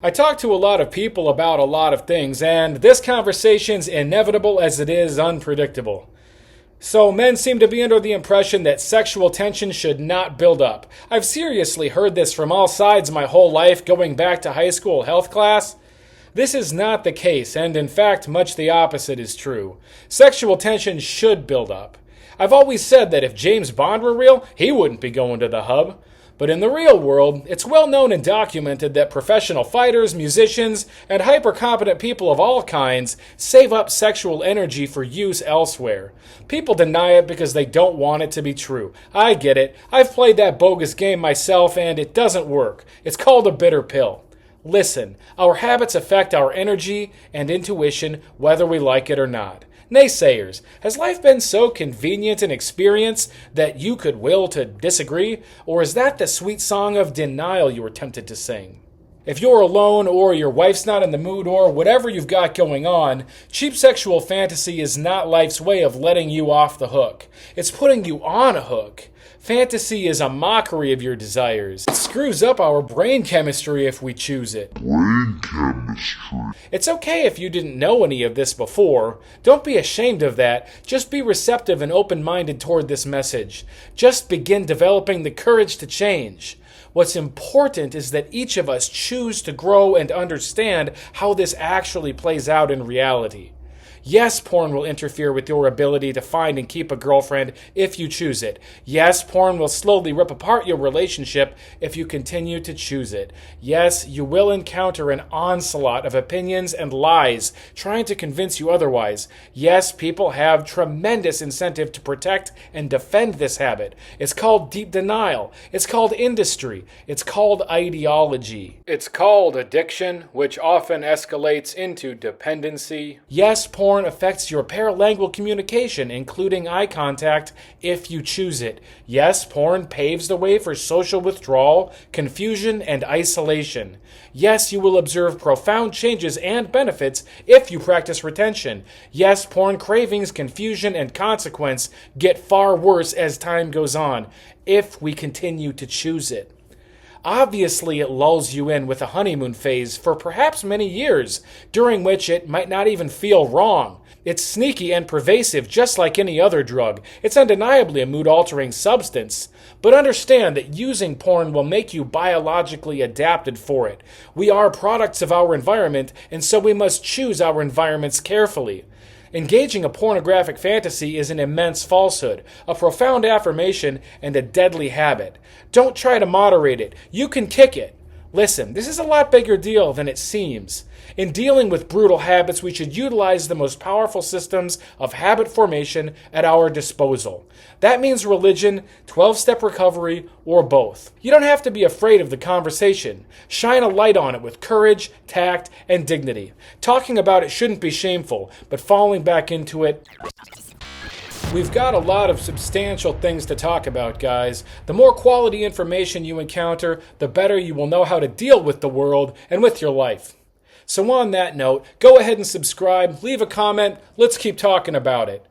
I talk to a lot of people about a lot of things, and this conversation's inevitable as it is unpredictable. So men seem to be under the impression that sexual tension should not build up. I've seriously heard this from all sides my whole life, going back to high school health class. This is not the case, and in fact, much the opposite is true. Sexual tension should build up. I've always said that if James Bond were real, he wouldn't be going to the hub. But in the real world, it's well known and documented that professional fighters, musicians, and hyper-competent people of all kinds save up sexual energy for use elsewhere. People deny it because they don't want it to be true. I get it. I've played that bogus game myself, and it doesn't work. It's called a bitter pill. Listen, our habits affect our energy and intuition whether we like it or not. Naysayers, has life been so convenient an experience that you could will to disagree? Or is that the sweet song of denial you were tempted to sing? If you're alone or your wife's not in the mood or whatever you've got going on, cheap sexual fantasy is not life's way of letting you off the hook. It's putting you on a hook. Fantasy is a mockery of your desires. It screws up our brain chemistry if we choose it. Brain chemistry. It's okay if you didn't know any of this before. Don't be ashamed of that. Just be receptive and open-minded toward this message. Just begin developing the courage to change. What's important is that each of us choose to grow and understand how this actually plays out in reality. Yes, porn will interfere with your ability to find and keep a girlfriend if you choose it. Yes, porn will slowly rip apart your relationship if you continue to choose it. Yes, you will encounter an onslaught of opinions and lies trying to convince you otherwise. Yes, people have tremendous incentive to protect and defend this habit. It's called deep denial. It's called industry. It's called ideology. It's called addiction, which often escalates into dependency. Yes, porn affects your paralingual communication, including eye contact, if you choose it. Yes, porn paves the way for social withdrawal, confusion, and isolation. Yes, you will observe profound changes and benefits if you practice retention. Yes, porn cravings, confusion, and consequence get far worse as time goes on, if we continue to choose it. Obviously, it lulls you in with a honeymoon phase for perhaps many years, during which it might not even feel wrong. It's sneaky and pervasive, just like any other drug. It's undeniably a mood-altering substance. But understand that using porn will make you biologically adapted for it. We are products of our environment, and so we must choose our environments carefully. Engaging a pornographic fantasy is an immense falsehood, a profound affirmation, and a deadly habit. Don't try to moderate it. You can kick it. Listen, this is a lot bigger deal than it seems. In dealing with brutal habits, we should utilize the most powerful systems of habit formation at our disposal. That means religion, 12-step recovery, or both. You don't have to be afraid of the conversation. Shine a light on it with courage, tact, and dignity. Talking about it shouldn't be shameful, but falling back into it... We've got a lot of substantial things to talk about, guys. The more quality information you encounter, the better you will know how to deal with the world and with your life. So on that note, go ahead and subscribe, leave a comment, let's keep talking about it.